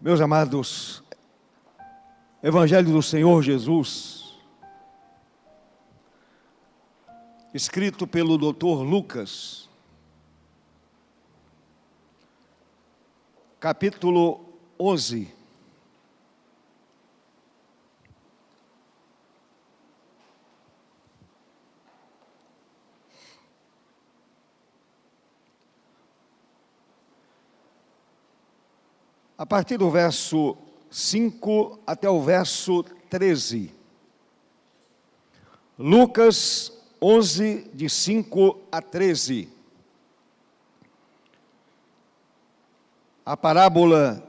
Meus amados, Evangelho do Senhor Jesus, escrito pelo Dr. Lucas, capítulo 11. A partir do verso 5 até o verso 13. Lucas 11, de 5 a 13. A parábola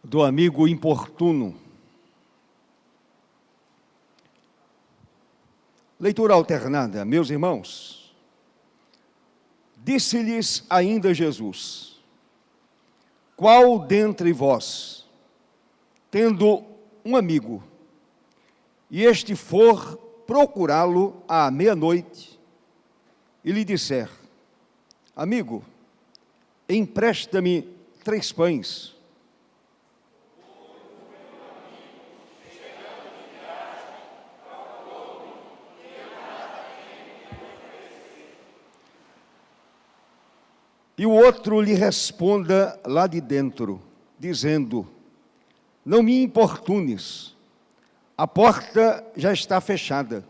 do amigo importuno. Leitura alternada, meus irmãos. Disse-lhes ainda Jesus: qual dentre vós, tendo um amigo, e este for procurá-lo à meia-noite, e lhe disser: amigo, empresta-me 3 pães. E o outro lhe responda lá de dentro, dizendo: não me importunes, a porta já está fechada,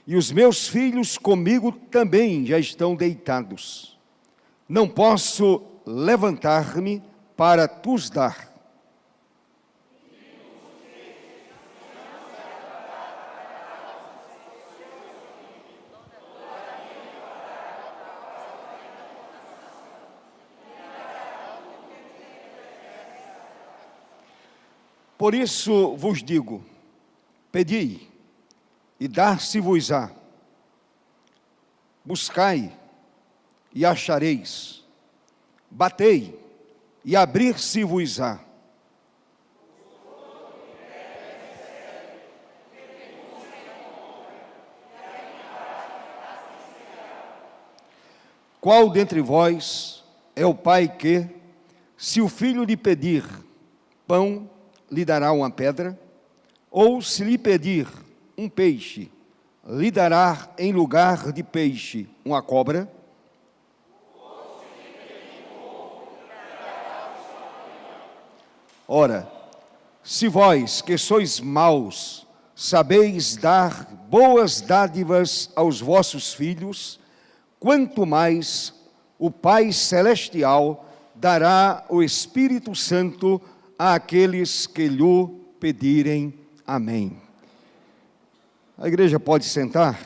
e os meus filhos comigo também já estão deitados. Não posso levantar-me para tus dar. Por isso vos digo: pedi, e dar-se-vos-á. Buscai, e achareis. Batei, e abrir-se-vos-á. Qual dentre vós é o pai que, se o filho lhe pedir pão, lhe dará uma pedra? Ou se lhe pedir um peixe, lhe dará em lugar de peixe uma cobra? Ora, se vós que sois maus, sabeis dar boas dádivas aos vossos filhos, quanto mais o Pai Celestial dará o Espírito Santo àqueles que lhe pedirem. Amém. A igreja pode sentar.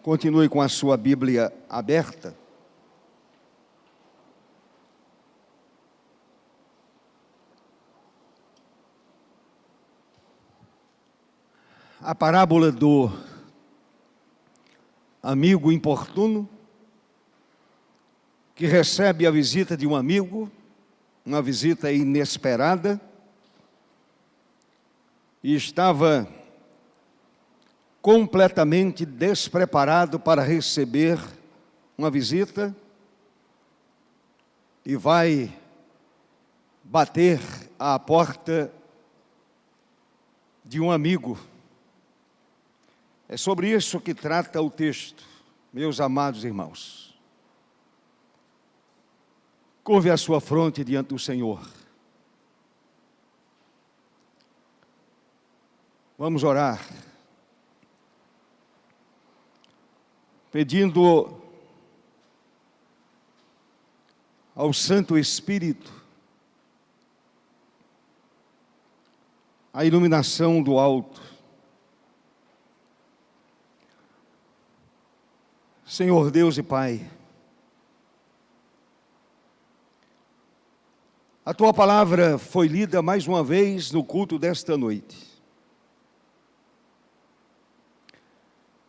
Continue com a sua Bíblia aberta. A parábola do amigo importuno, que recebe a visita de um amigo, uma visita inesperada, e estava completamente despreparado para receber uma visita, e vai bater à porta de um amigo. É sobre isso que trata o texto, meus amados irmãos. Curve a sua fronte diante do Senhor. Vamos orar, pedindo ao Santo Espírito a iluminação do alto. Senhor Deus e Pai, a Tua palavra foi lida mais uma vez no culto desta noite.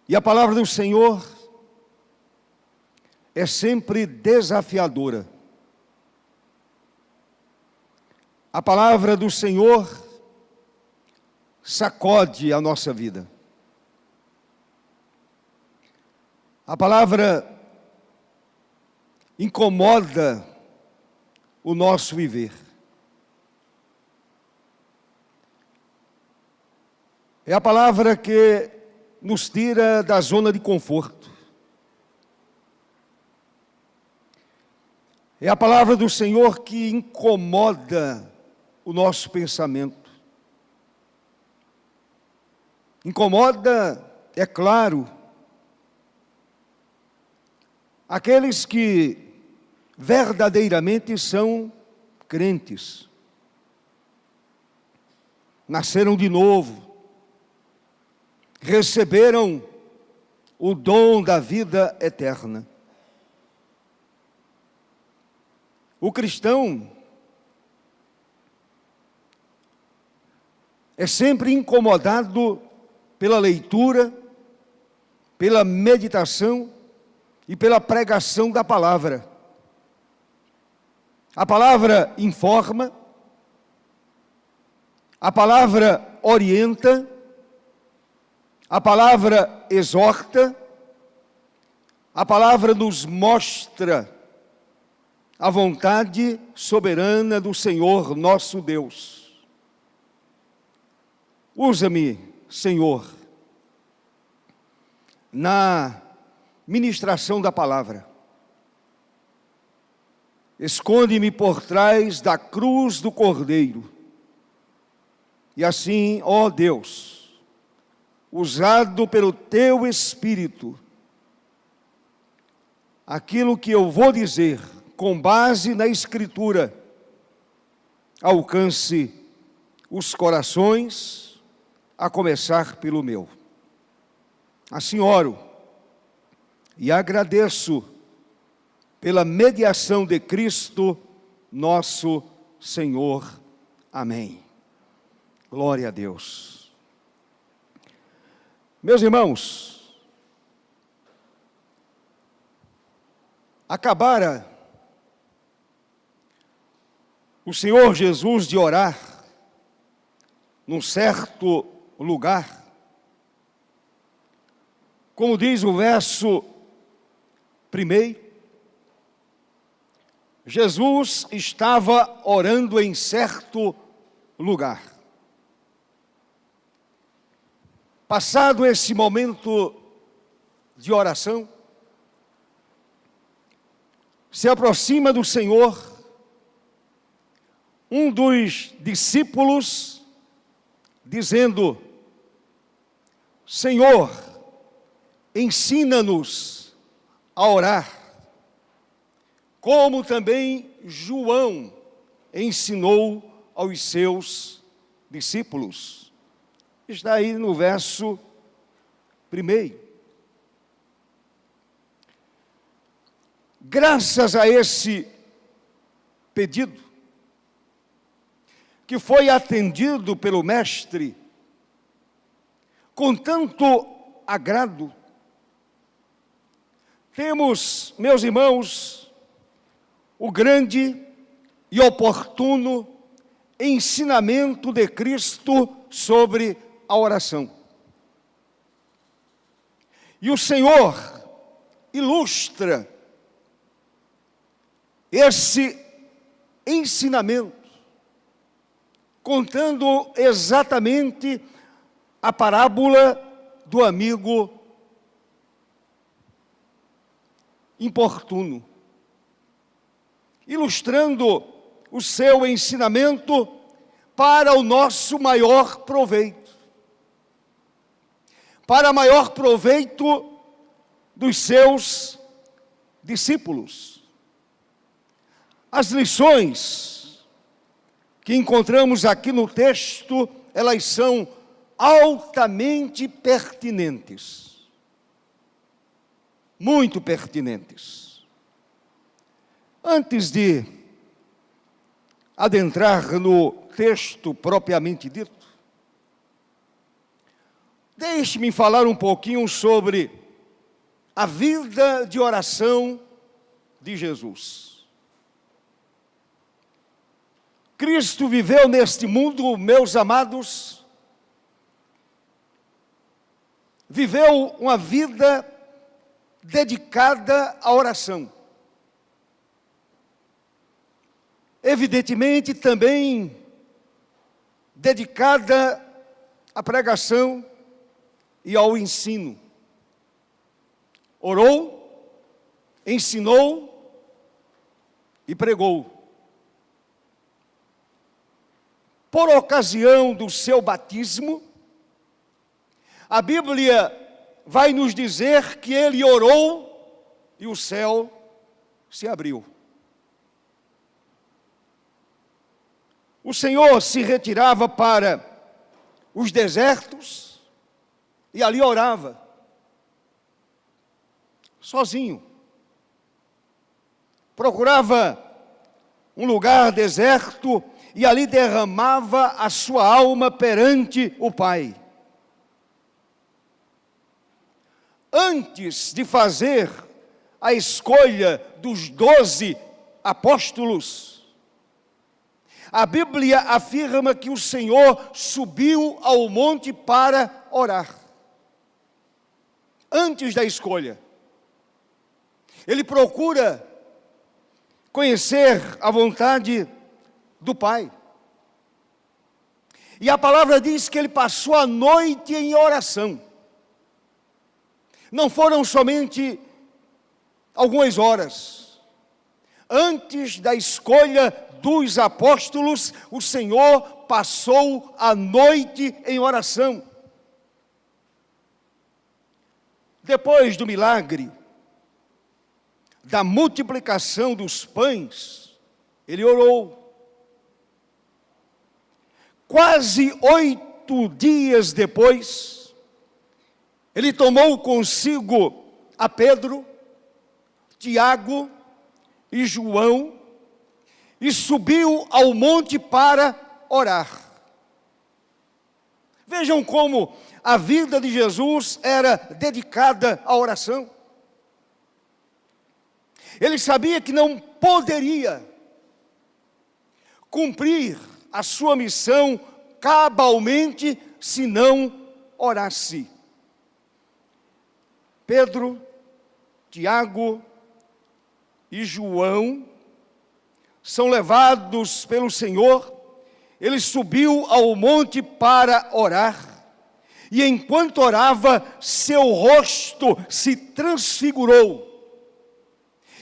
E a palavra do Senhor é sempre desafiadora. A palavra do Senhor sacode a nossa vida. A palavra incomoda o nosso viver. É a palavra que nos tira da zona de conforto. É a palavra do Senhor que incomoda o nosso pensamento. Incomoda, é claro, aqueles que verdadeiramente são crentes. Nasceram de novo, receberam o dom da vida eterna. O cristão é sempre incomodado pela leitura, pela meditação e pela pregação da palavra. A palavra informa, a palavra orienta, a palavra exorta, a palavra nos mostra a vontade soberana do Senhor nosso Deus. Usa-me, Senhor, na ministração da palavra. Esconde-me por trás da cruz do Cordeiro. E assim, ó Deus, usado pelo Teu Espírito, aquilo que eu vou dizer, com base na Escritura, alcance os corações, a começar pelo meu. Assim oro e agradeço pela mediação de Cristo, nosso Senhor. Amém. Glória a Deus. Meus irmãos, acabara o Senhor Jesus de orar num certo lugar, como diz o verso 1, Jesus estava orando em certo lugar. Passado esse momento de oração, se aproxima do Senhor um dos discípulos, dizendo: Senhor, ensina-nos a orar, como também João ensinou aos seus discípulos. Está aí no verso 1. Graças a esse pedido, que foi atendido pelo Mestre com tanto agrado, temos, meus irmãos, o grande e oportuno ensinamento de Cristo sobre a oração. E o Senhor ilustra esse ensinamento, contando exatamente a parábola do amigo importuno, ilustrando o seu ensinamento para o nosso maior proveito, para maior proveito dos seus discípulos. As lições que encontramos aqui no texto, elas são altamente pertinentes. Muito pertinentes. Antes de adentrar no texto propriamente dito, deixe-me falar um pouquinho sobre a vida de oração de Jesus. Cristo viveu neste mundo, meus amados, viveu uma vida dedicada à oração. evidentemente também dedicada à pregação e ao ensino. Orou, ensinou e pregou. Por ocasião do seu batismo, a Bíblia vai nos dizer que ele orou e o céu se abriu. O Senhor se retirava para os desertos e ali orava, sozinho. Procurava um lugar deserto e ali derramava a sua alma perante o Pai. Antes de fazer a escolha dos 12 apóstolos, a Bíblia afirma que o Senhor subiu ao monte para orar. Antes da escolha, ele procura conhecer a vontade do Pai. E a palavra diz que ele passou a noite em oração. Não foram somente algumas horas. Antes da escolha dos apóstolos, o Senhor passou a noite em oração. Depois do milagre, da multiplicação dos pães, ele orou. Quase 8 dias depois, ele tomou consigo a Pedro, Tiago e João e subiu ao monte para orar. Vejam como a vida de Jesus era dedicada à oração. Ele sabia que não poderia cumprir a sua missão cabalmente se não orasse. Pedro, Tiago e João são levados pelo Senhor. Ele subiu ao monte para orar, e enquanto orava, seu rosto se transfigurou,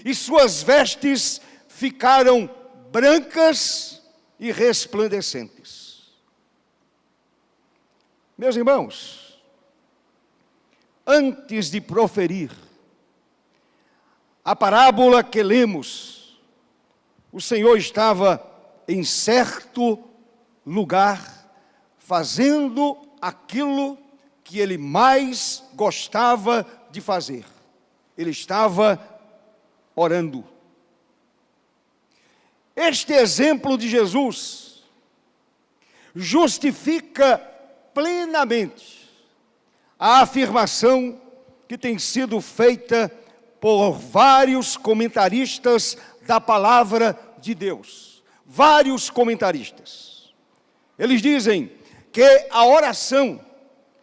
e suas vestes ficaram brancas e resplandecentes. Meus irmãos, antes de proferir a parábola que lemos, o Senhor estava em certo lugar, fazendo aquilo que ele mais gostava de fazer. Ele estava orando. Este exemplo de Jesus justifica plenamente a afirmação que tem sido feita por vários comentaristas da palavra de Deus. Vários comentaristas. Eles dizem que a oração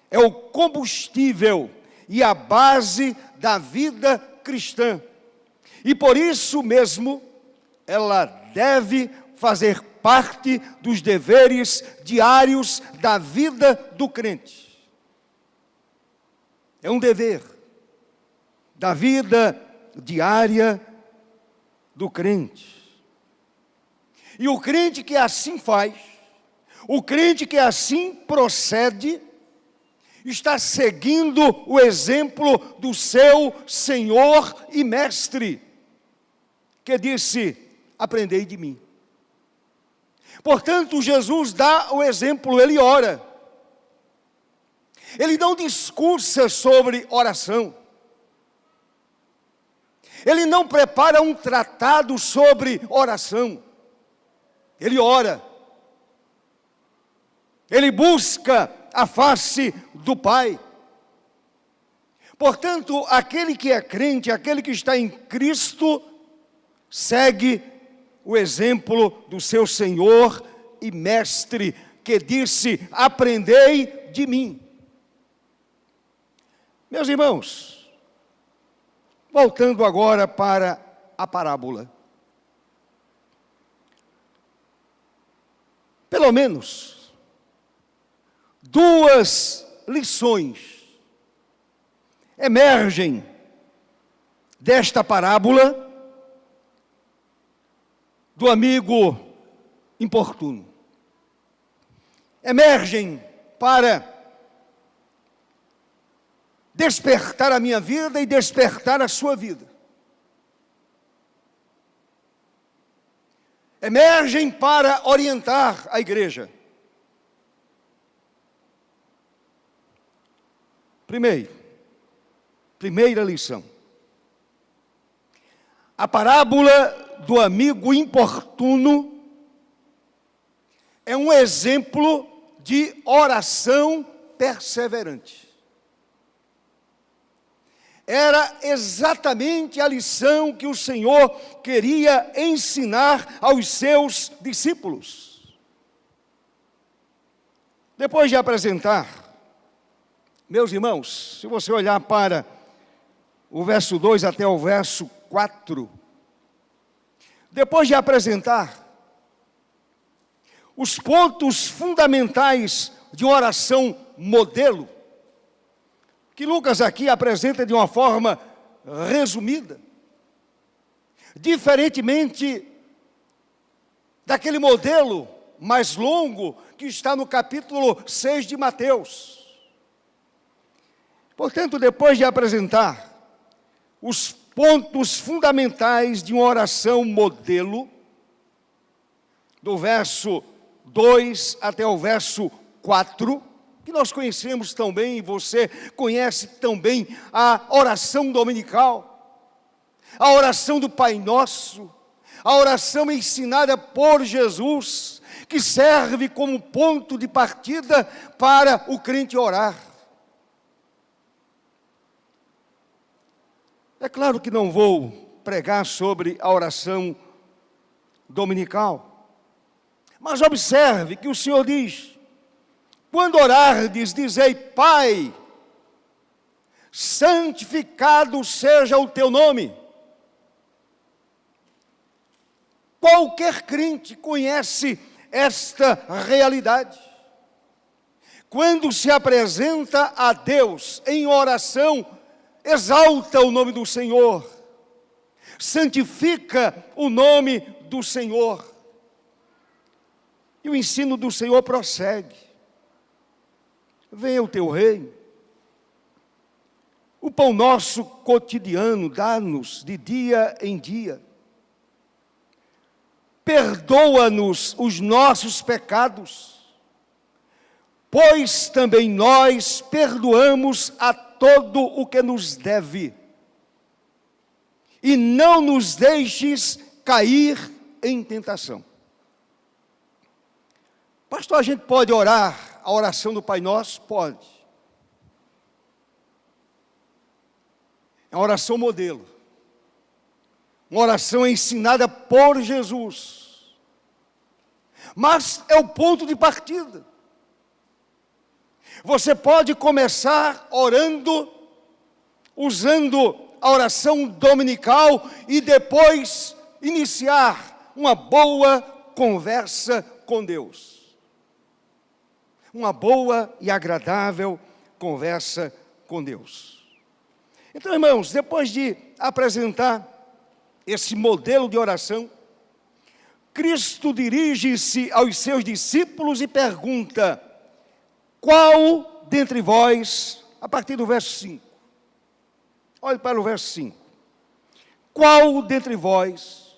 é o combustível e a base da vida cristã. E por isso mesmo, ela deve fazer parte dos deveres diários da vida do crente. É um dever da vida diária do crente. E o crente que assim faz, o crente que assim procede, está seguindo o exemplo do seu Senhor e Mestre, que disse: aprendei de mim. Portanto, Jesus dá o exemplo, ele ora. Ele não discursa sobre oração. Ele não prepara um tratado sobre oração. Ele ora. Ele busca a face do Pai. Portanto, aquele que é crente, aquele que está em Cristo, segue o exemplo do seu Senhor e Mestre, que disse: aprendei de mim. Meus irmãos, voltando agora para a parábola. pelo menos, duas lições emergem desta parábola do amigo importuno. Emergem para despertar a minha vida e despertar a sua vida. Emergem para orientar a igreja. Primeira lição. A parábola do amigo importuno é um exemplo de oração perseverante. Era exatamente a lição que o Senhor queria ensinar aos seus discípulos. Depois de apresentar, meus irmãos, se você olhar para o verso 2 até o verso 4, depois de apresentar os pontos fundamentais de uma oração modelo, que Lucas aqui apresenta de uma forma resumida, diferentemente daquele modelo mais longo que está no capítulo 6 de Mateus. Portanto, depois de apresentar os pontos fundamentais de uma oração modelo, do verso 2 até o verso 4, que nós conhecemos tão bem, e você conhece tão bem a oração dominical, a oração do Pai Nosso, a oração ensinada por Jesus, que serve como ponto de partida para o crente orar. É claro que não vou pregar sobre a oração dominical, mas observe que o Senhor diz: quando orardes, dizei: Pai, santificado seja o teu nome. Qualquer crente conhece esta realidade. Quando se apresenta a Deus em oração, exalta o nome do Senhor, santifica o nome do Senhor. E o ensino do Senhor prossegue: venha o teu reino, o pão nosso cotidiano dá-nos de dia em dia, perdoa-nos os nossos pecados, pois também nós perdoamos a todo o que nos deve, e não nos deixes cair em tentação. Pastor, a gente pode orar a oração do Pai Nosso? Pode. É uma oração modelo, uma oração ensinada por Jesus, mas é o ponto de partida. Você pode começar orando, usando a oração dominical, e depois iniciar uma boa conversa com Deus. Uma boa e agradável conversa com Deus. Então, irmãos, depois de apresentar esse modelo de oração, Cristo dirige-se aos seus discípulos e pergunta: qual dentre vós, a partir do verso 5, olhe para o verso 5, qual dentre vós,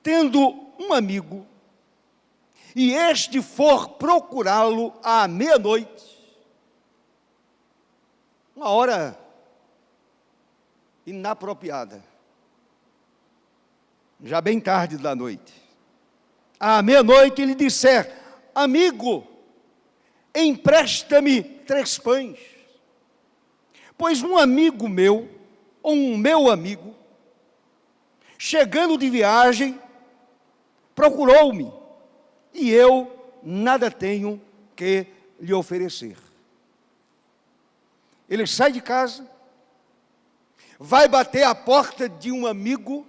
tendo um amigo, e este for procurá-lo à meia-noite, uma hora inapropriada, já bem tarde da noite, à meia-noite ele disser: amigo, empresta-me 3 pães, pois um amigo meu, ou um meu amigo, chegando de viagem, procurou-me, e eu nada tenho que lhe oferecer. Ele sai de casa, vai bater à porta de um amigo,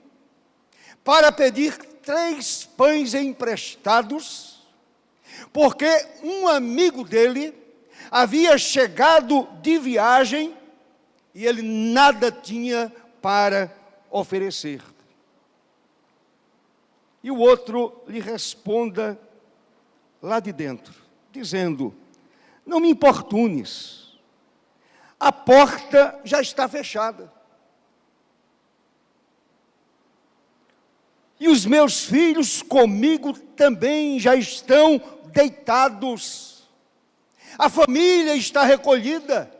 para pedir 3 pães emprestados, porque um amigo dele havia chegado de viagem e ele nada tinha para oferecer. E o outro lhe responda lá de dentro, dizendo: não me importunes, a porta já está fechada. E os meus filhos comigo também já estão deitados. A família está recolhida.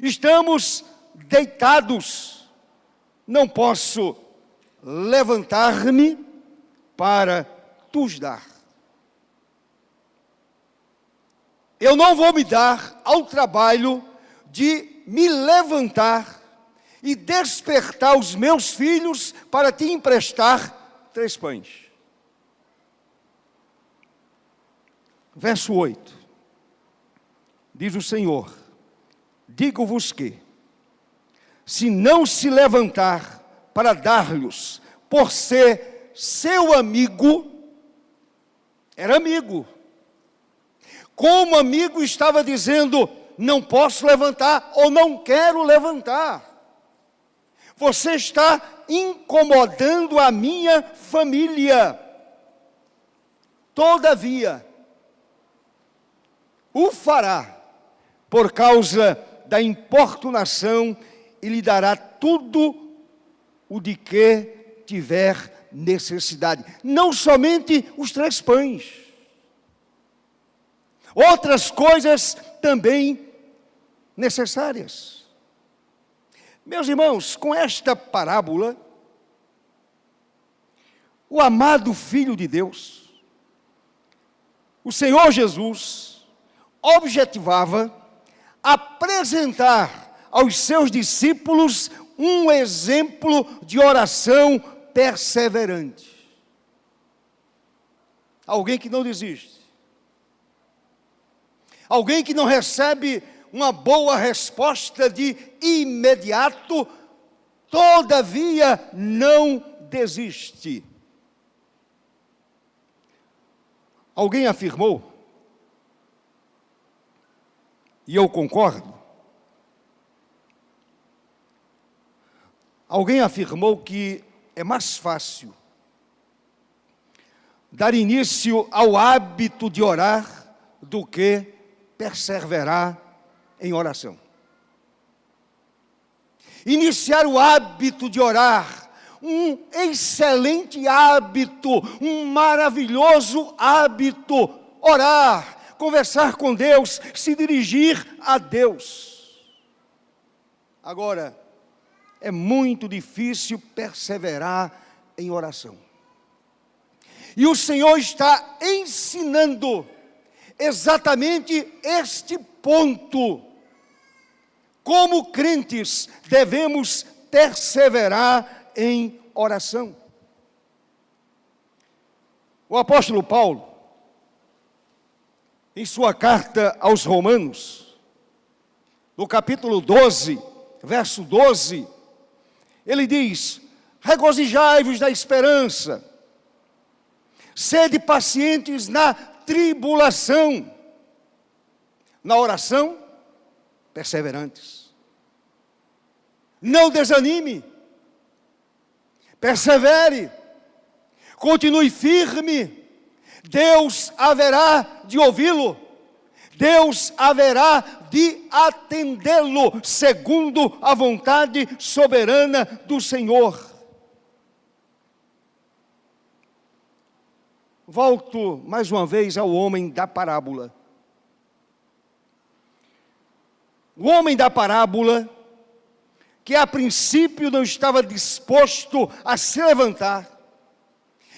Estamos deitados. Não posso levantar-me para tus dar. Eu não vou me dar ao trabalho de me levantar e despertar os meus filhos para te emprestar 3 pães. Verso 8. Diz o Senhor: digo-vos que, se não se levantar para dar-lhes, por ser seu amigo, era amigo. Como amigo estava dizendo: não posso levantar ou não quero levantar. Você está incomodando a minha família. Todavia, o fará por causa da importunação e lhe dará tudo o de que tiver necessidade. Não somente os 3 pães. Outras coisas também necessárias. Meus irmãos, com esta parábola, o amado Filho de Deus, o Senhor Jesus, objetivava apresentar aos seus discípulos um exemplo de oração perseverante. Alguém que não desiste. Alguém que não recebe uma boa resposta de imediato, todavia não desiste. Alguém afirmou, e eu concordo, alguém afirmou que é mais fácil dar início ao hábito de orar do que perseverar em oração. Iniciar o hábito de orar, um excelente hábito, um maravilhoso hábito, orar, conversar com Deus, se dirigir a Deus. Agora, é muito difícil perseverar em oração. E o Senhor está ensinando exatamente este ponto. Como crentes, devemos perseverar em oração. O apóstolo Paulo, em sua carta aos Romanos, no capítulo 12, verso 12, ele diz: regozijai-vos da esperança, sede pacientes na tribulação, na oração, perseverantes. Não desanime, persevere, continue firme. Deus haverá de ouvi-lo, Deus haverá de atendê-lo, segundo a vontade soberana do Senhor. Volto mais uma vez ao homem da parábola. O homem da parábola, que a princípio não estava disposto a se levantar,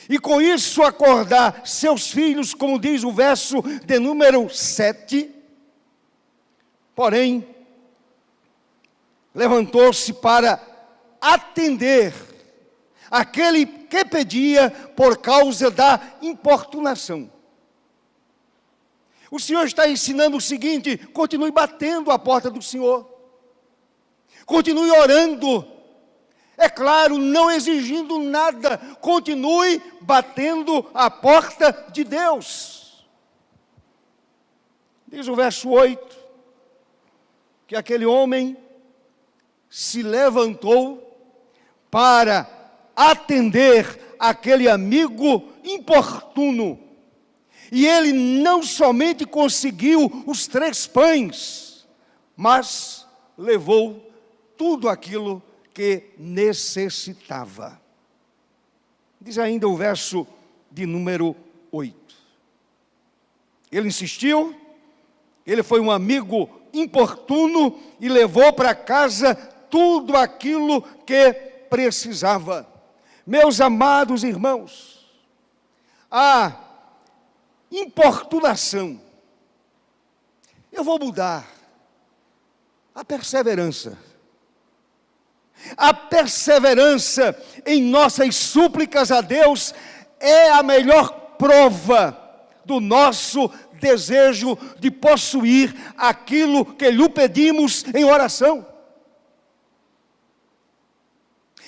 e com isso acordar seus filhos, como diz o verso de número 7, porém, levantou-se para atender aquele que pedia por causa da importunação. O Senhor está ensinando o seguinte: continue batendo a porta do Senhor. Continue orando. É claro, não exigindo nada. Continue batendo a porta de Deus. Diz o verso 8, que aquele homem se levantou para atender aquele amigo importuno. E ele não somente conseguiu os 3 pães, mas levou tudo aquilo que necessitava. Diz ainda o verso de número 8. Ele insistiu, ele foi um amigo importuno e levou para casa tudo aquilo que precisava. Meus amados irmãos, a importunação, eu vou mudar, a perseverança. A perseverança em nossas súplicas a Deus é a melhor prova do nosso desejo de possuir aquilo que lhe pedimos em oração.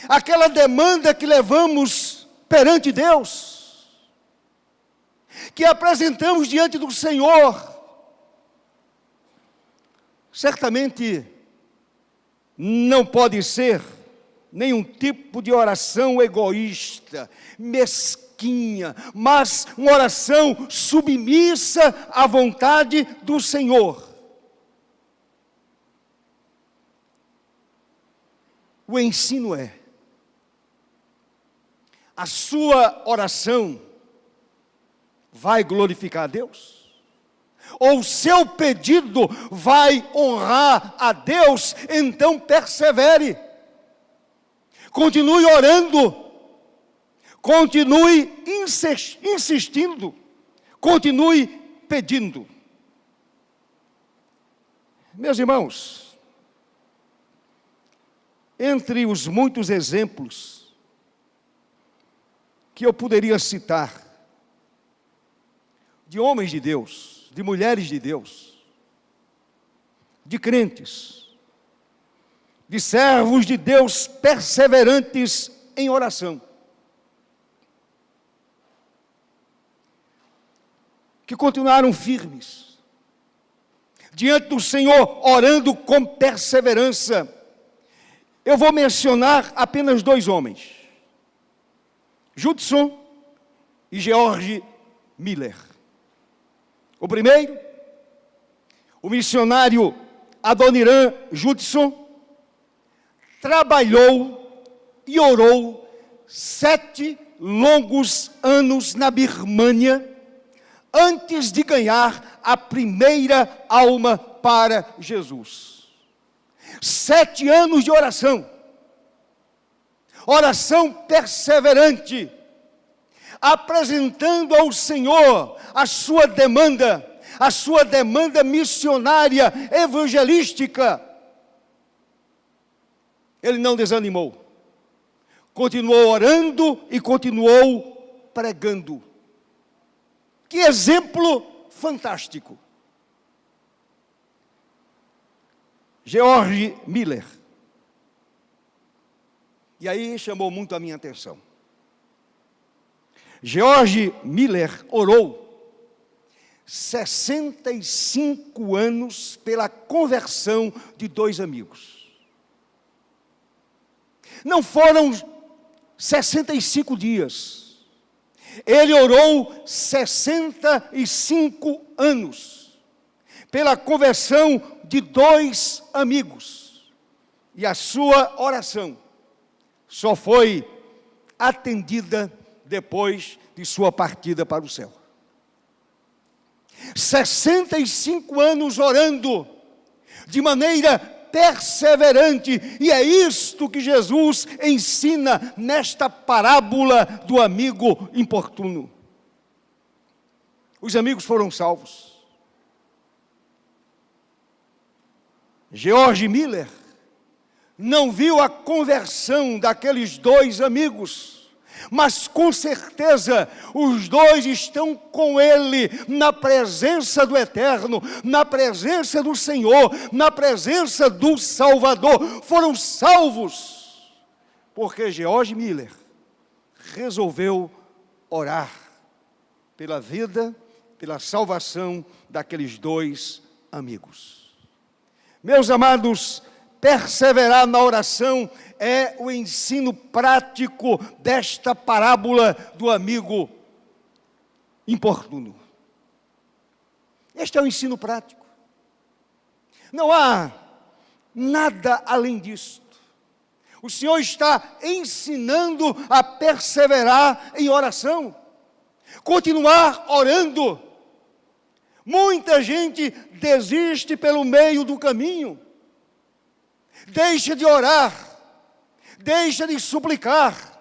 Aquela demanda que levamos perante Deus, que apresentamos diante do Senhor, certamente não pode ser nenhum tipo de oração egoísta, mesquinha, mas uma oração submissa à vontade do Senhor. O ensino é: a sua oração vai glorificar a Deus? Ou o seu pedido vai honrar a Deus? Então persevere. Continue orando. Continue insistindo. Continue pedindo. Meus irmãos, entre os muitos exemplos que eu poderia citar de homens de Deus, de mulheres de Deus, de crentes, de servos de Deus perseverantes em oração, que continuaram firmes diante do Senhor, orando com perseverança. Eu vou mencionar apenas 2 homens, Judson e George Miller. O primeiro, o missionário Adoniran Judson, trabalhou e orou 7 longos anos na Birmânia, antes de ganhar a primeira alma para Jesus. 7 anos de oração, oração perseverante, apresentando ao Senhor a sua demanda missionária, evangelística. Ele não desanimou, continuou orando e continuou pregando. Que exemplo fantástico! George Miller. E aí chamou muito a minha atenção. George Miller orou 65 anos pela conversão de 2 amigos. Não foram 65 dias. Ele orou 65 anos pela conversão de 2 amigos. E a sua oração só foi atendida depois de sua partida para o céu. 65 anos orando de maneira perseverante, e é isto que Jesus ensina nesta parábola do amigo importuno. Os amigos foram salvos. George Miller não viu a conversão daqueles 2 amigos, mas com certeza os 2 estão com ele na presença do Eterno, na presença do Senhor, na presença do Salvador. Foram salvos porque George Miller resolveu orar pela vida, pela salvação daqueles dois amigos. Meus amados, perseverar na oração é o ensino prático desta parábola do amigo importuno. Este é o ensino prático. Não há nada além disto. O Senhor está ensinando a perseverar em oração, continuar orando. Muita gente desiste pelo meio do caminho, deixa de orar, deixa de suplicar.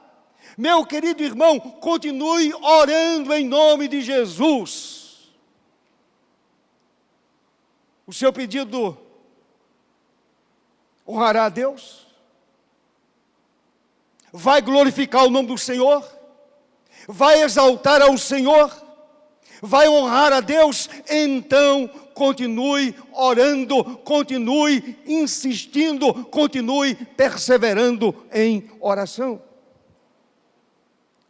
Meu querido irmão, continue orando em nome de Jesus. O seu pedido honrará a Deus? Vai glorificar o nome do Senhor? Vai exaltar ao Senhor? Vai honrar a Deus? Então continue orando, continue insistindo, continue perseverando em oração.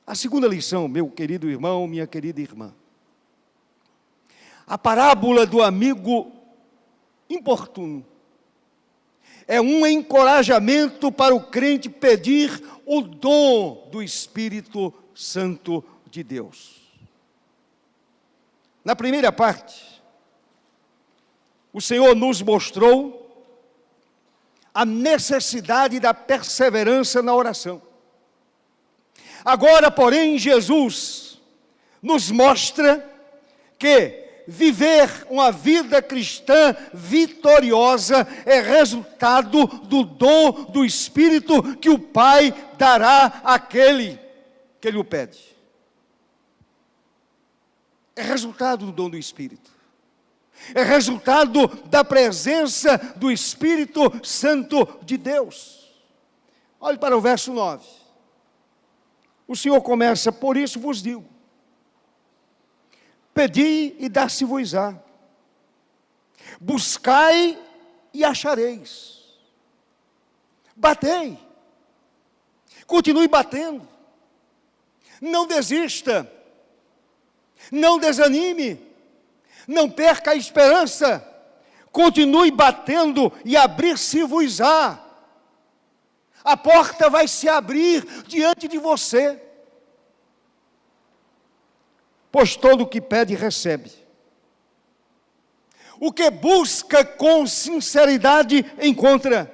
A segunda lição, meu querido irmão, minha querida irmã. A parábola do amigo importuno é um encorajamento para o crente pedir o dom do Espírito Santo de Deus. Na primeira parte, o Senhor nos mostrou a necessidade da perseverança na oração. Agora, porém, Jesus nos mostra que viver uma vida cristã vitoriosa é resultado do dom do Espírito que o Pai dará àquele que lhe o pede. É resultado do dom do Espírito. É resultado da presença do Espírito Santo de Deus. Olhe para o verso 9. O Senhor começa: por isso vos digo, pedi e dar-se-vos-á, buscai e achareis, batei, continue batendo, não desista, não desanime, não perca a esperança, continue batendo e abrir-se-vos-á. A porta vai se abrir diante de você. Pois todo o que pede, recebe. O que busca com sinceridade, encontra.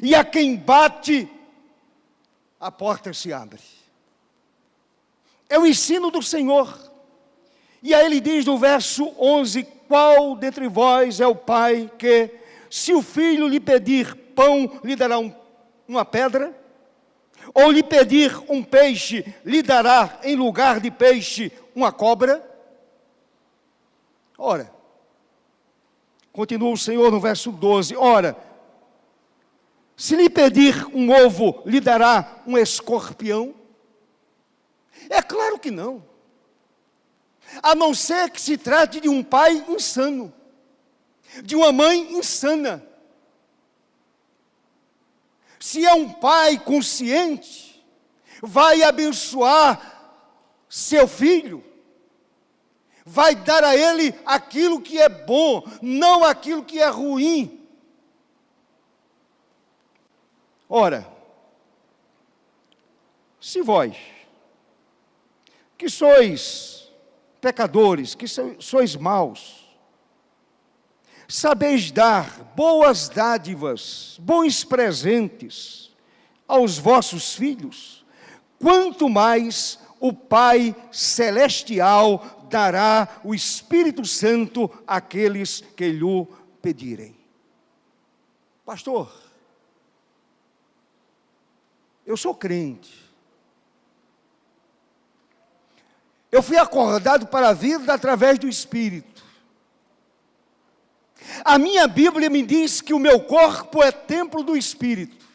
E a quem bate, a porta se abre. É o ensino do Senhor. E aí ele diz no verso 11, qual dentre vós é o pai que, se o filho lhe pedir pão, lhe dará uma pedra? Ou lhe pedir um peixe, lhe dará em lugar de peixe uma cobra? Ora, continua o Senhor no verso 12, ora, se lhe pedir um ovo, lhe dará um escorpião? É claro que não. A não ser que se trate de um pai insano, de uma mãe insana. Se é um pai consciente, vai abençoar seu filho, vai dar a ele aquilo que é bom, não aquilo que é ruim. Ora, se vós, que sois pecadores, que sois maus, sabeis dar boas dádivas, bons presentes aos vossos filhos, quanto mais o Pai Celestial dará o Espírito Santo àqueles que lhe pedirem. Pastor, eu sou crente. Eu fui acordado para a vida através do Espírito. A minha Bíblia me diz que o meu corpo é templo do Espírito.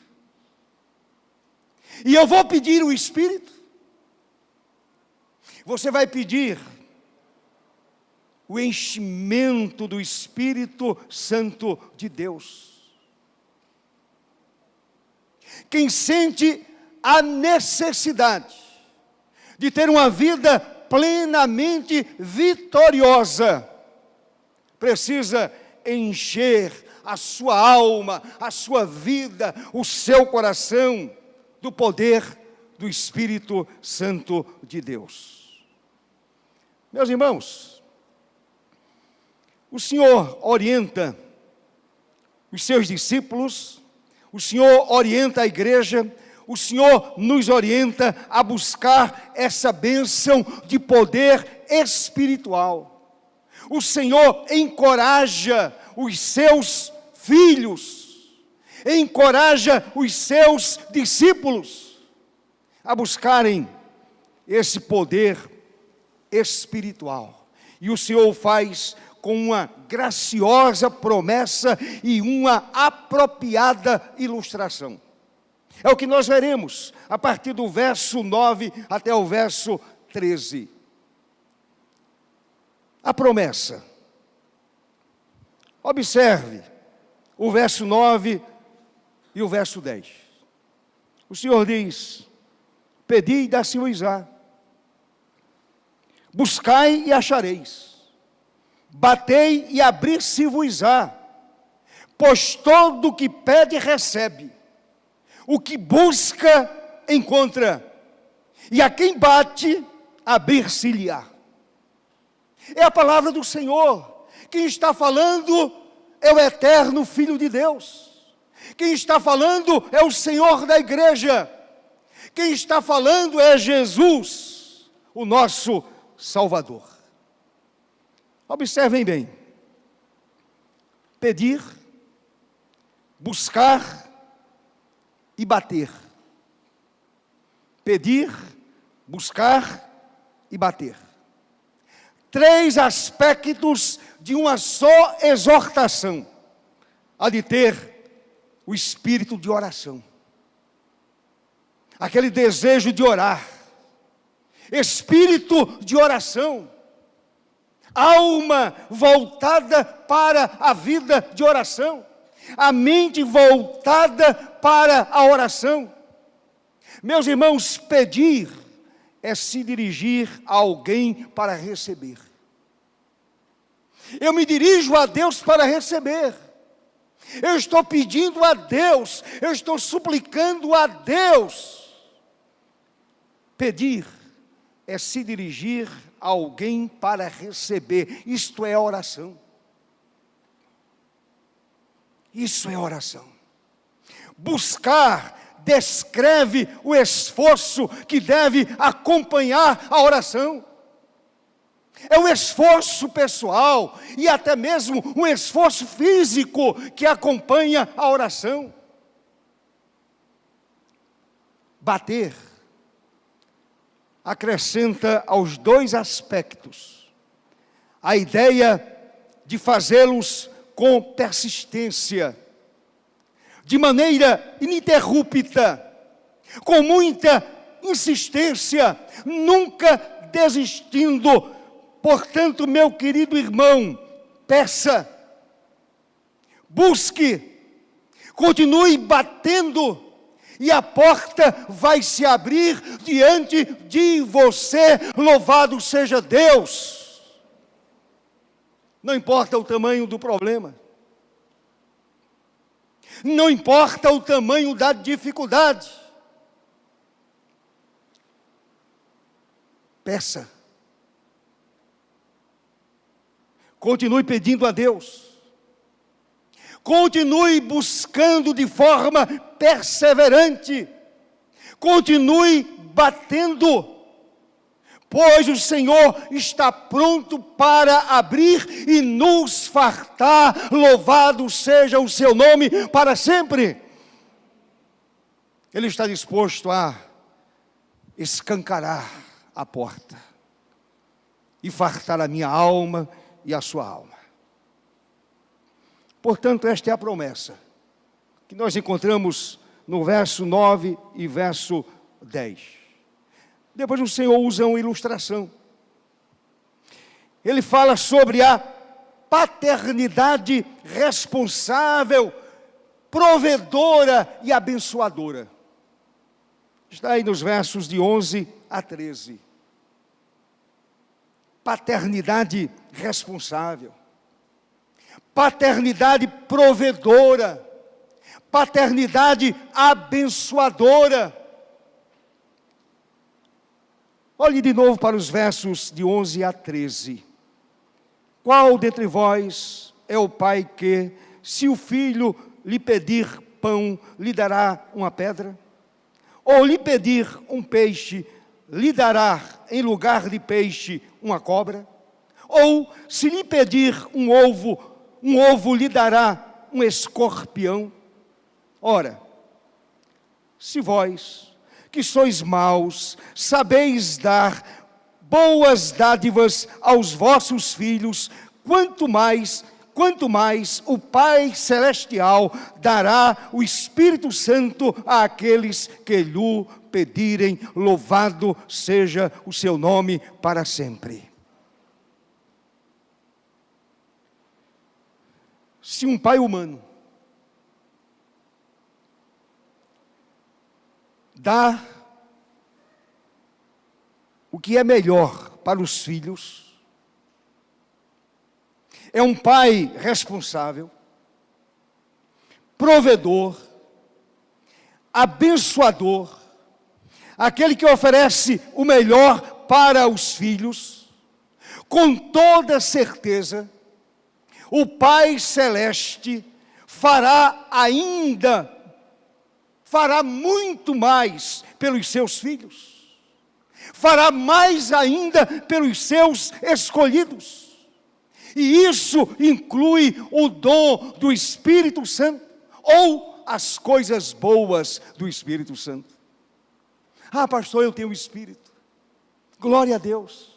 E eu vou pedir o Espírito? Você vai pedir o enchimento do Espírito Santo de Deus. Quem sente a necessidade de ter uma vida plenamente vitoriosa, precisa encher a sua alma, a sua vida, o seu coração, do poder do Espírito Santo de Deus. Meus irmãos, o Senhor orienta os seus discípulos, o Senhor orienta a igreja, o Senhor nos orienta a buscar essa bênção de poder espiritual. O Senhor encoraja os seus filhos, encoraja os seus discípulos a buscarem esse poder espiritual. E o Senhor faz com uma graciosa promessa e uma apropriada ilustração. É o que nós veremos a partir do verso 9 até o verso 13. A promessa. Observe o verso 9 e o verso 10. O Senhor diz: pedi e dar-se-vos-á, buscai e achareis, batei e abrir-se-vos-á, pois todo o que pede recebe, o que busca encontra, e a quem bate abrir-se-lhe-á. É a palavra do Senhor. Quem está falando é o eterno Filho de Deus. Quem está falando é o Senhor da igreja. Quem está falando é Jesus, o nosso Salvador. Observem bem: pedir, buscar e bater. Pedir, buscar e bater. 3 aspectos de uma só exortação: a de ter o espírito de oração, aquele desejo de orar, espírito de oração, alma voltada para a vida de oração, a mente voltada para a oração. Meus irmãos, pedir é se dirigir a alguém para receber. Eu me dirijo a Deus para receber. Eu estou pedindo a Deus, eu estou suplicando a Deus. Pedir é se dirigir a alguém para receber. Isto é oração. Isso é oração. Buscar descreve o esforço que deve acompanhar a oração. É um esforço pessoal e até mesmo um esforço físico que acompanha a oração. Bater acrescenta aos 2 aspectos a ideia de fazê-los com persistência, de maneira ininterrupta, com muita insistência, nunca desistindo. Portanto, meu querido irmão, peça, busque, continue batendo, e a porta vai se abrir diante de você. Louvado seja Deus! Não importa o tamanho do problema, não importa o tamanho da dificuldade, peça, continue pedindo a Deus, continue buscando de forma perseverante, continue batendo, pois o Senhor está pronto para abrir e nos fartar. Louvado seja o seu nome para sempre. Ele está disposto a escancarar a porta e fartar a minha alma e a sua alma. Portanto, esta é a promessa que nós encontramos no verso 9 e verso 10. Depois o Senhor usa uma ilustração. Ele fala sobre a paternidade responsável, provedora e abençoadora. Está aí nos versos de 11 a 13. Paternidade responsável. paternidade provedora, paternidade abençoadora. Olhe de novo para os versos de 11 a 13. Qual dentre vós é o pai que, se o filho lhe pedir pão, lhe dará uma pedra? Ou lhe pedir um peixe, lhe dará em lugar de peixe uma cobra? Ou se lhe pedir um ovo lhe dará um escorpião? Ora, se vós, que sois maus, sabeis dar boas dádivas aos vossos filhos, quanto mais o Pai Celestial dará o Espírito Santo àqueles que lhe pedirem. Louvado seja o seu nome para sempre. Se um pai humano dá o que é melhor para os filhos, é um pai responsável, provedor, abençoador, aquele que oferece o melhor para os filhos. Com toda certeza, o Pai Celeste fará muito mais pelos seus filhos, fará mais ainda pelos seus escolhidos. E isso inclui o dom do Espírito Santo, ou as coisas boas do Espírito Santo. Ah, pastor, eu tenho o Espírito. Glória a Deus.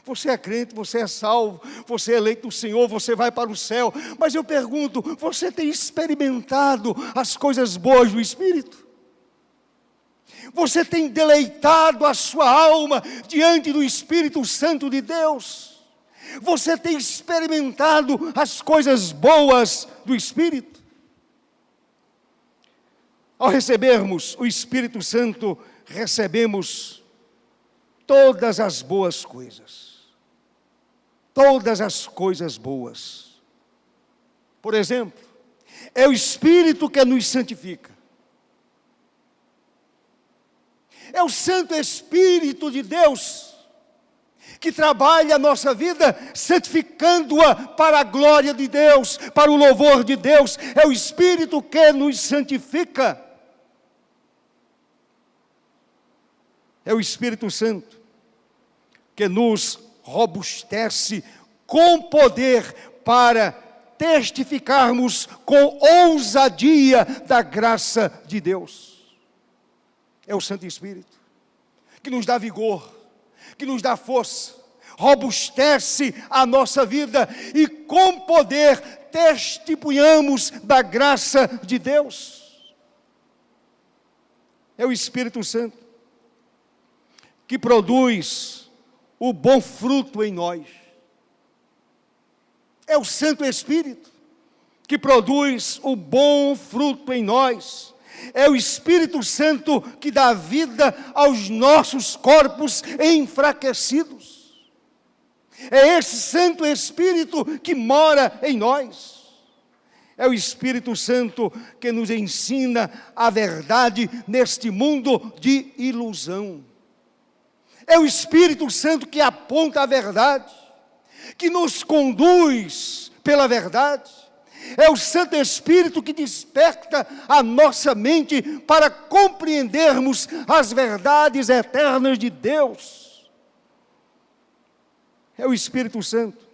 Você é crente, você é salvo, você é eleito do Senhor, você vai para o céu. Mas eu pergunto, você tem experimentado as coisas boas do Espírito? Você tem deleitado a sua alma diante do Espírito Santo de Deus? Você tem experimentado as coisas boas do Espírito? Ao recebermos o Espírito Santo, recebemos todas as boas coisas. Todas as coisas boas. Por exemplo, é o Espírito que nos santifica. É o Santo Espírito de Deus que trabalha a nossa vida, santificando-a para a glória de Deus, para o louvor de Deus. É o Espírito que nos santifica. É o Espírito Santo que nos robustece com poder para testificarmos com ousadia da graça de Deus. É o Santo Espírito que nos dá vigor, que nos dá força, robustece a nossa vida e com poder testemunhamos da graça de Deus. É o Espírito Santo que produz o bom fruto em nós. É o Santo Espírito que produz o bom fruto em nós. É o Espírito Santo que dá vida aos nossos corpos enfraquecidos. É esse Santo Espírito que mora em nós. É o Espírito Santo que nos ensina a verdade neste mundo de ilusão. É o Espírito Santo que aponta a verdade, que nos conduz pela verdade. É o Santo Espírito que desperta a nossa mente para compreendermos as verdades eternas de Deus. É o Espírito Santo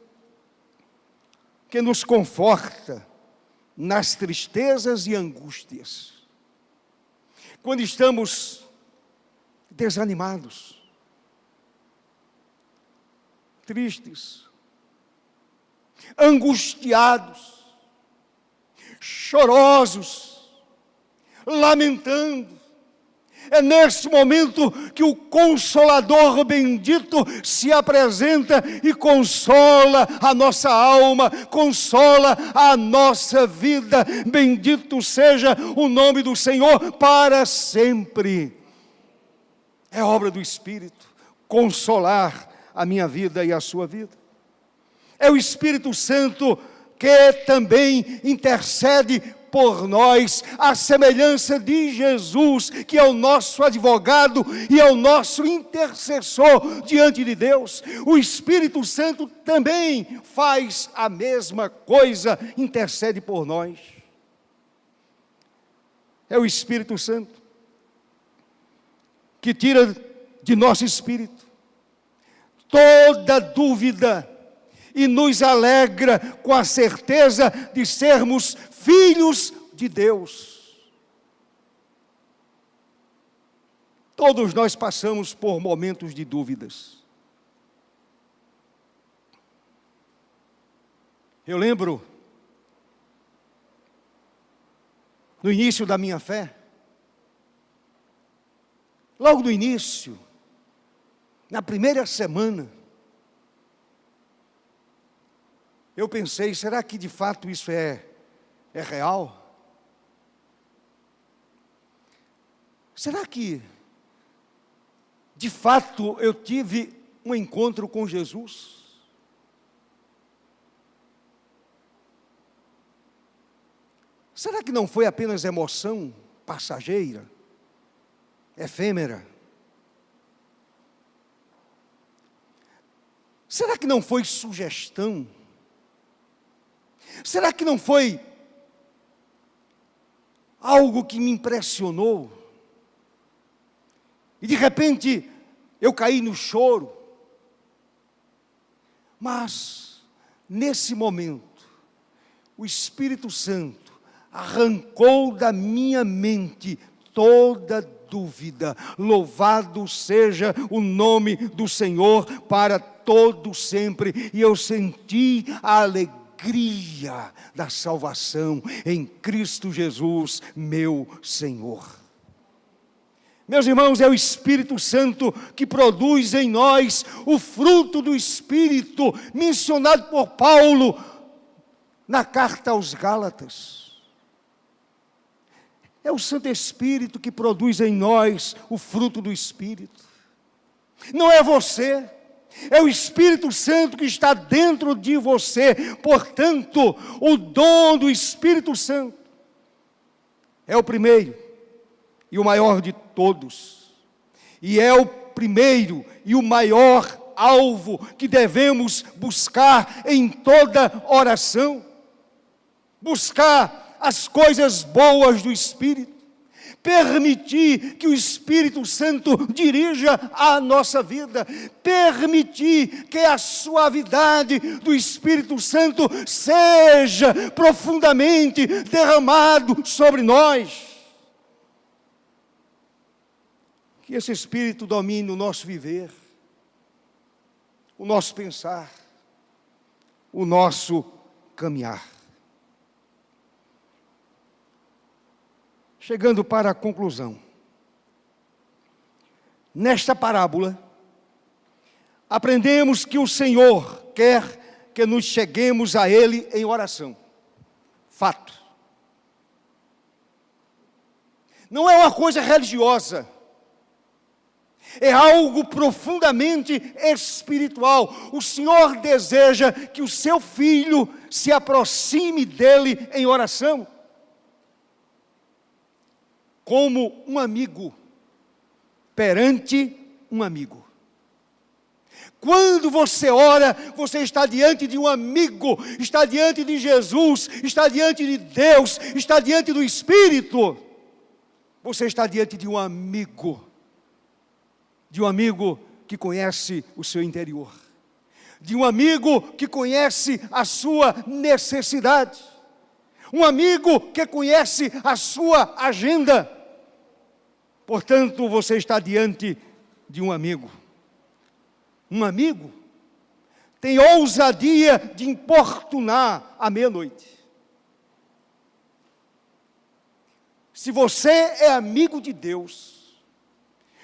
que nos conforta nas tristezas e angústias. Quando estamos desanimados, tristes, angustiados, chorosos, lamentando. É nesse momento que o Consolador bendito se apresenta e consola a nossa alma, consola a nossa vida. Bendito seja o nome do Senhor para sempre. É obra do Espírito consolar a minha vida e a sua vida. É o Espírito Santo que também intercede por nós, à semelhança de Jesus, que é o nosso advogado e é o nosso intercessor diante de Deus. O Espírito Santo também faz a mesma coisa, intercede por nós. É o Espírito Santo que tira de nosso espírito toda dúvida e nos alegra com a certeza de sermos filhos de Deus. Todos nós passamos por momentos de dúvidas. Eu lembro, no início da minha fé, logo no início, na primeira semana, eu pensei, será que de fato isso é real? Será que de fato eu tive um encontro com Jesus? Será que não foi apenas emoção passageira, efêmera? Será que não foi sugestão? Será que não foi algo que me impressionou? E de repente eu caí no choro. Mas nesse momento, o Espírito Santo arrancou da minha mente toda dúvida. Louvado seja o nome do Senhor para todo sempre. E eu senti a alegria da salvação em Cristo Jesus, meu Senhor. Meus irmãos, é o Espírito Santo que produz em nós o fruto do Espírito, mencionado por Paulo na carta aos Gálatas. É o Santo Espírito que produz em nós o fruto do Espírito. Não é você. É o Espírito Santo que está dentro de você. Portanto, o dom do Espírito Santo é o primeiro e o maior de todos. E é o primeiro e o maior alvo que devemos buscar em toda oração. Buscar as coisas boas do Espírito. Permitir que o Espírito Santo dirija a nossa vida. Permitir que a suavidade do Espírito Santo seja profundamente derramado sobre nós. Que esse Espírito domine o nosso viver, o nosso pensar, o nosso caminhar. Chegando para a conclusão. Nesta parábola, aprendemos que o Senhor quer que nos cheguemos a Ele em oração. Fato. Não é uma coisa religiosa. É algo profundamente espiritual. O Senhor deseja que o seu filho se aproxime dele em oração. Como um amigo perante um amigo. Quando você ora, você está diante de um amigo, está diante de Jesus, está diante de Deus, está diante do Espírito. Você está diante de um amigo que conhece o seu interior, de um amigo que conhece a sua necessidade, um amigo que conhece a sua agenda. Portanto, você está diante de um amigo. Um amigo tem ousadia de importunar à meia-noite. Se você é amigo de Deus,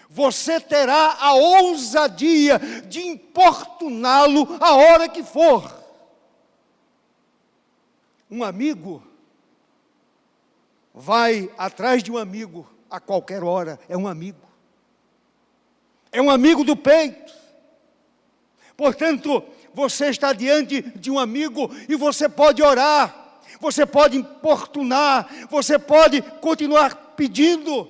você terá a ousadia de importuná-lo a hora que for. Um amigo vai atrás de um amigo a qualquer hora. É um amigo. É um amigo do peito. Portanto, você está diante de um amigo e você pode orar, você pode importunar, você pode continuar pedindo.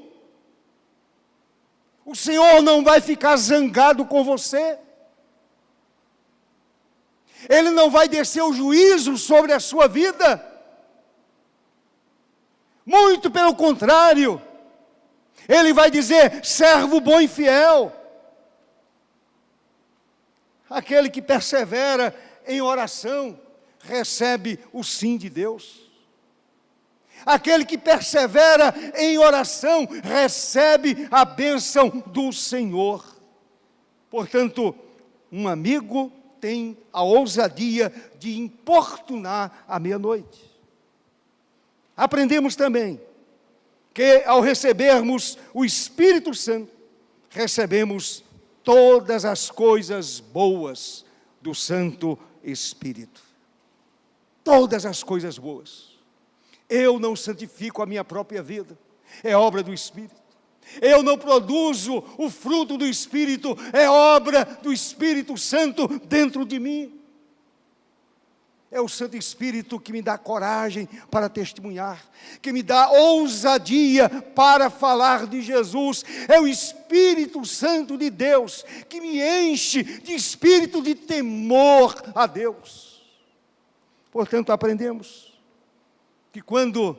O Senhor não vai ficar zangado com você. Ele não vai descer o juízo sobre a sua vida. Muito pelo contrário. Ele vai dizer: servo bom e fiel. Aquele que persevera em oração, recebe o sim de Deus. Aquele que persevera em oração, recebe a bênção do Senhor. Portanto, um amigo tem a ousadia de importunar à meia-noite. Aprendemos também que ao recebermos o Espírito Santo, recebemos todas as coisas boas do Santo Espírito. Todas as coisas boas. Eu não santifico a minha própria vida, é obra do Espírito. Eu não produzo o fruto do Espírito, é obra do Espírito Santo dentro de mim. É o Santo Espírito que me dá coragem para testemunhar, que me dá ousadia para falar de Jesus. É o Espírito Santo de Deus que me enche de espírito de temor a Deus. Portanto, aprendemos que quando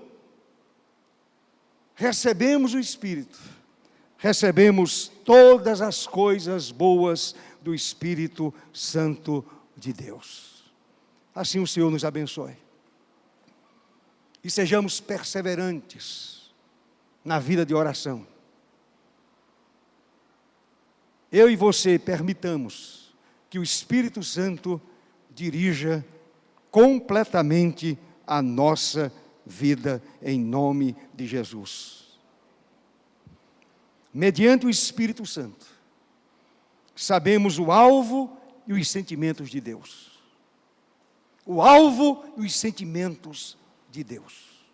recebemos o Espírito, recebemos todas as coisas boas do Espírito Santo de Deus. Assim o Senhor nos abençoe. E sejamos perseverantes na vida de oração. Eu e você permitamos que o Espírito Santo dirija completamente a nossa vida em nome de Jesus. Mediante o Espírito Santo, sabemos o alvo e os sentimentos de Deus. O alvo e os sentimentos de Deus.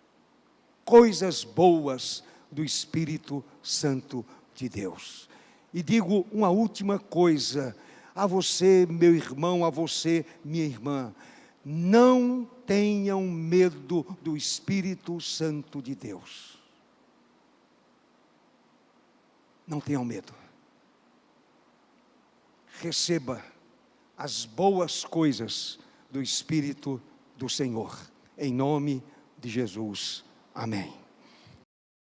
Coisas boas do Espírito Santo de Deus. E digo uma última coisa a você, meu irmão, a você, minha irmã. Não tenham medo do Espírito Santo de Deus. Não tenham medo. Receba as boas coisas do Espírito do Senhor, em nome de Jesus. Amém.